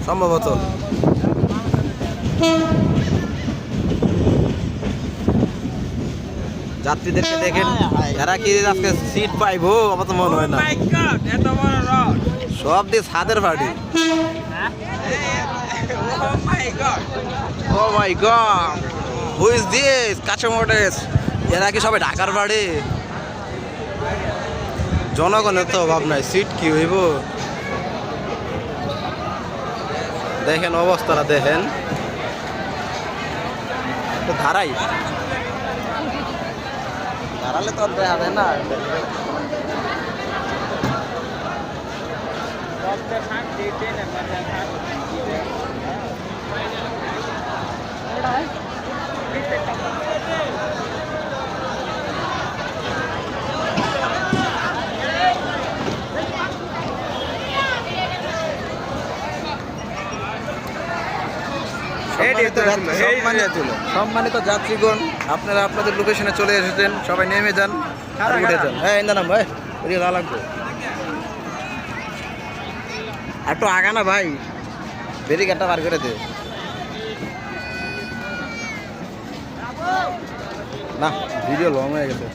সম্ভবত। যাত্রীদেরকে দেখেন, এরা কি আজকে সিট পাইবো? আমার তো মনে হয় না। সব দিয়ে ছাদের বাড়ি। ও মাই গড, হু ইজ দিস? কাঁচামোটেস। এরা কি সবাই ঢাকার বাড়ি? জনগণের তো অভাব নাই, সিট কি হইব? দেখেন অবস্থাটা দেখেন, ধারাই দাঁড়ালে তো দেখা যায় না। সম্মানিত যাত্রীগণ, আপনারা আপনাদের লোকেশনে চলে এসেছেন, সবাই নেমে যান আর উঠে যান। হ্যাঁ নাম ভাই, ওদিকে যা লাগবে একটু আগা না ভাই, ব্যারিকেডটা বার করে দে না, ভিডিও লং হয়ে গেছে।